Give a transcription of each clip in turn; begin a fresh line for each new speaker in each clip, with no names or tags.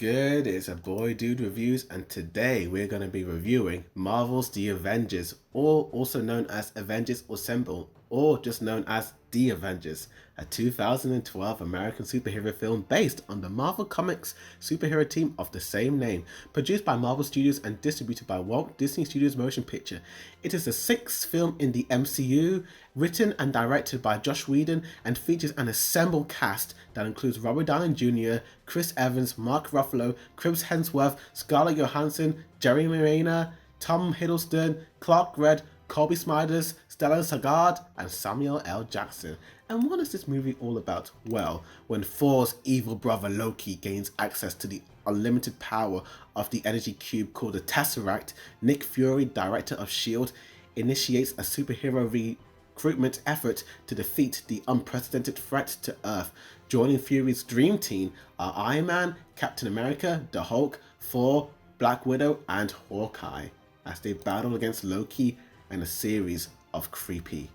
good? It's a boy dude reviews, and today we're going to be reviewing Marvel's The Avengers, or also known as Avengers Assemble, or just known as The Avengers, a 2012 American superhero film based on the Marvel Comics superhero team of the same name, produced by Marvel Studios and distributed by Walt Disney Studios Motion Picture. It is the sixth film in the MCU, written and directed by Joss Whedon, and features an assembled cast that includes Robert Downey Jr., Chris Evans, Mark Ruffalo, Chris Hemsworth, Scarlett Johansson, Jeremy Renner, Tom Hiddleston, Clark Gregg, Colby Smithers, Stellan Skarsgård, and Samuel L. Jackson. And what is this movie all about? Well, when Thor's evil brother Loki gains access to the unlimited power of the energy cube called the Tesseract, Nick Fury, director of S.H.I.E.L.D., initiates a superhero recruitment effort to defeat the unprecedented threat to Earth. Joining Fury's dream team are Iron Man, Captain America, the Hulk, Thor, Black Widow, and Hawkeye as they battle against Loki and a series of creepy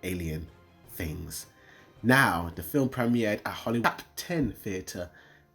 alien things. Now, the film premiered at Hollywood Captain Theatre,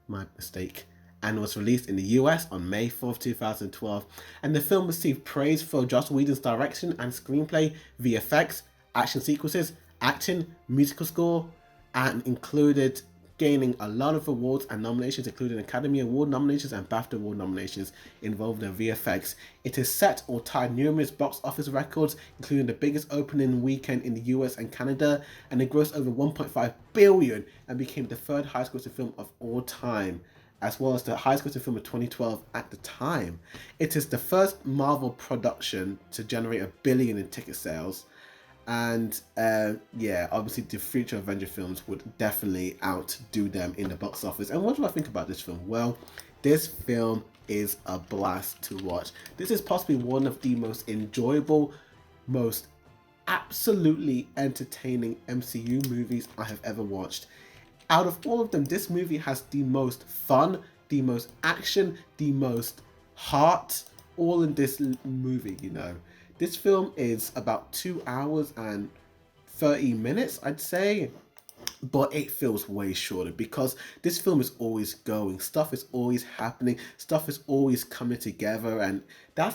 my mistake, and was released in the US on May 4th, 2012. And the film received praise for Joss Whedon's direction and screenplay, VFX, action sequences, acting, musical score, and included gaining a lot of awards and nominations, including Academy Award nominations and BAFTA Award nominations involved in VFX. It is set or tied numerous box office records, including the biggest opening weekend in the US and Canada, and it grossed over 1.5 billion and became the third highest grossing film of all time, as well as the highest grossing film of 2012 at the time. It is the first Marvel production to generate $1 billion in ticket sales. And yeah, obviously the future Avenger films would definitely outdo them in the box office. And what do I think about this film? Well, this film is a blast to watch. This is possibly one of the most enjoyable, most absolutely entertaining MCU movies I have ever watched. Out of all of them, this movie has the most fun, the most action, the most heart, all in this movie, you know. This film is about 2 hours and 30 minutes, I'd say, but it feels way shorter because this film is always going, stuff is always happening, stuff is always coming together, and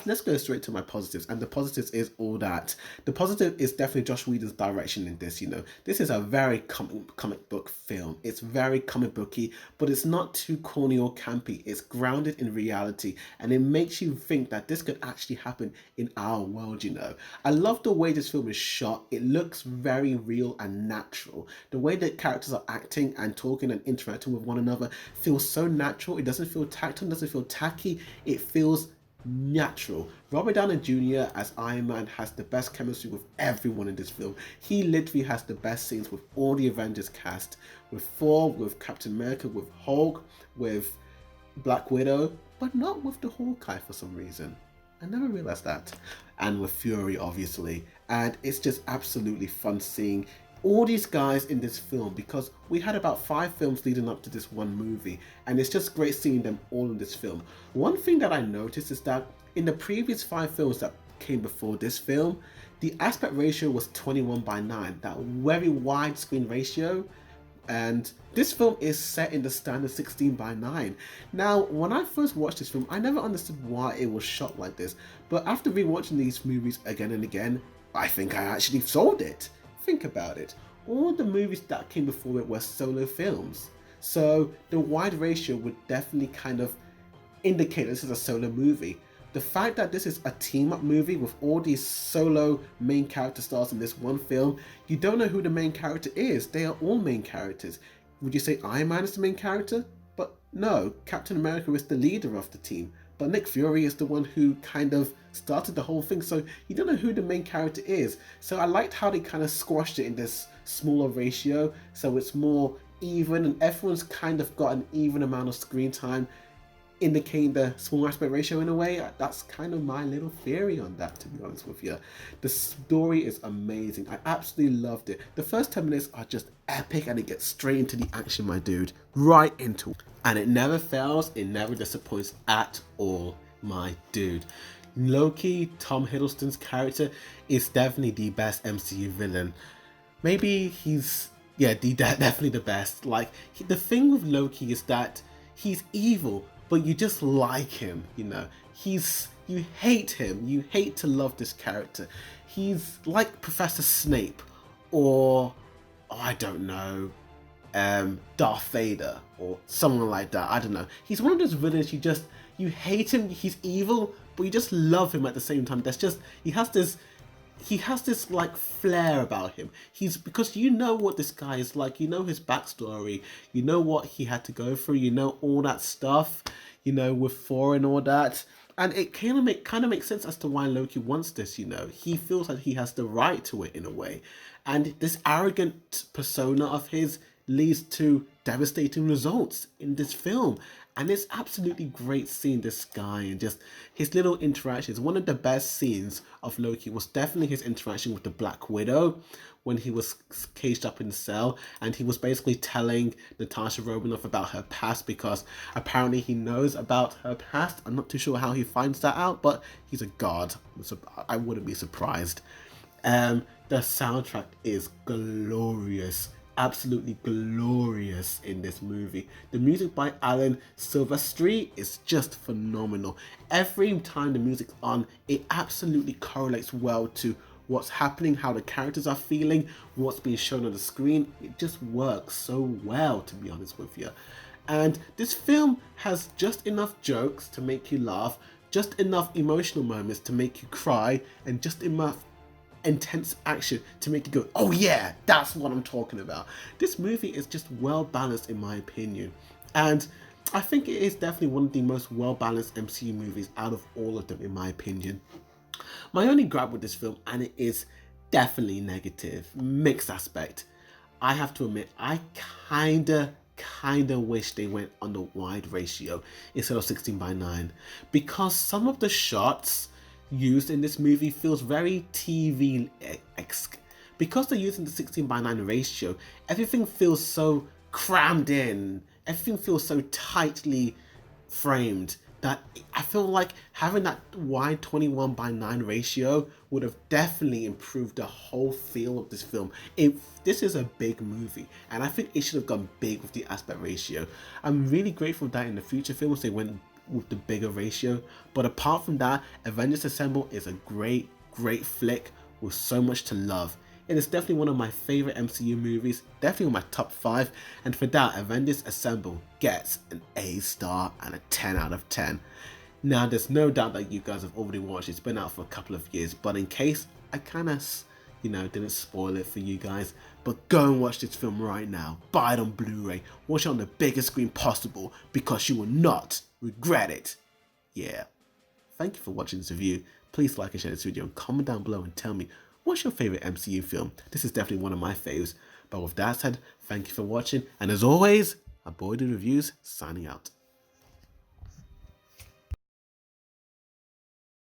let's go straight to my positives. And the positives is all that. The positive is definitely Joss Whedon's direction in this. You know, this is a very comic book film. It's very comic booky, but it's not too corny or campy. It's grounded in reality, and it makes you think that this could actually happen in our world. You know, I love the way this film is shot. It looks very real and natural. The way that characters are acting and talking and interacting with one another feels so natural. It doesn't feel tacked on, doesn't feel tacky. It feels natural. Robert Downey Jr. as Iron Man has the best chemistry with everyone in this film. He literally has the best scenes with all the Avengers cast, with Thor, with Captain America, with Hulk, with Black Widow, but not with the Hawkeye for some reason. I never realized that. And with Fury, obviously. And it's just absolutely fun seeing all these guys in this film, because we had about 5 films leading up to this one movie, and it's just great seeing them all in this film. One thing that I noticed is that in the previous 5 films that came before this film, the aspect ratio was 21:9, that very widescreen ratio, and this film is set in the standard 16:9. Now, when I first watched this film, I never understood why it was shot like this, but after rewatching these movies again and again, I think I actually sold it. Think about it. All the movies that came before it were solo films. So the wide ratio would definitely kind of indicate this is a solo movie. The fact that this is a team-up movie with all these solo main character stars in this one film, you don't know who the main character is. They are all main characters. Would you say Iron Man is the main character? But no, Captain America is the leader of the team. But Nick Fury is the one who kind of started the whole thing, so you don't know who the main character is. So I liked how they kind of squashed it in this smaller ratio, so it's more even and everyone's kind of got an even amount of screen time, indicating the small aspect ratio in a way. That's kind of my little theory on that, to be honest with you. The story is amazing. I absolutely loved it. The first 10 minutes are just epic, and it gets straight into the action, my dude. Right into it. And it never fails, it never disappoints at all, my dude. Loki, Tom Hiddleston's character, is definitely the best MCU villain. Maybe he's, definitely the best. Like, the thing with Loki is that he's evil, but you just like him, you know. You hate him, you hate to love this character. He's like Professor Snape, or, oh, I don't know, Darth Vader or someone like that. I don't know. He's one of those villains you hate him. He's evil, but you just love him at the same time. That's just he has this like flair about him. He's because you know what this guy is like. You know his backstory. You know what he had to go through. You know all that stuff. You know with Thor and all that. And it kind of makes sense as to why Loki wants this. You know, he feels like he has the right to it in a way, and this arrogant persona of his leads to devastating results in this film. And it's absolutely great seeing this guy and just his little interactions. One of the best scenes of Loki was definitely his interaction with the Black Widow when he was caged up in the cell, and he was basically telling Natasha Romanoff about her past because apparently he knows about her past. I'm not too sure how he finds that out, but he's a god, so I wouldn't be surprised. The soundtrack is glorious, absolutely glorious in this movie. The music by Alan Silvestri is just phenomenal. Every time the music's on, it absolutely correlates well to what's happening, how the characters are feeling, what's being shown on the screen. It just works so well, to be honest with you. And this film has just enough jokes to make you laugh, just enough emotional moments to make you cry, and just enough intense action to make you go, oh yeah, that's what I'm talking about. This movie is just well balanced in my opinion, and I think it is definitely one of the most well balanced MCU movies out of all of them in my opinion. My only gripe with this film, and it is definitely negative, mixed aspect, I have to admit, I kinda wish they went on the wide ratio instead of 16:9, because some of the shots used in this movie feels very TV-esque. Because they're using the 16:9 ratio, everything feels so crammed in, everything feels so tightly framed that I feel like having that wide 21:9 ratio would have definitely improved the whole feel of this film. This is a big movie, and I think it should have gone big with the aspect ratio. I'm really grateful that in the future films they went with the bigger ratio, but apart from that, Avengers Assemble is a great flick with so much to love. It is definitely one of my favorite MCU movies, definitely in my top 5, and for that, Avengers Assemble gets an A star and a 10 out of 10. Now, there's no doubt that you guys have already watched it. It's been out for a couple of years, but in case I kind of, didn't spoil it for you guys, but go and watch this film right now. Buy it on Blu-ray, watch it on the biggest screen possible, because you will not regret it. Yeah. Thank you for watching this review. Please like and share this video and comment down below and tell me, what's your favorite MCU film? This is definitely one of my faves. But with that said, thank you for watching. And as always, my boy The Reviews signing out.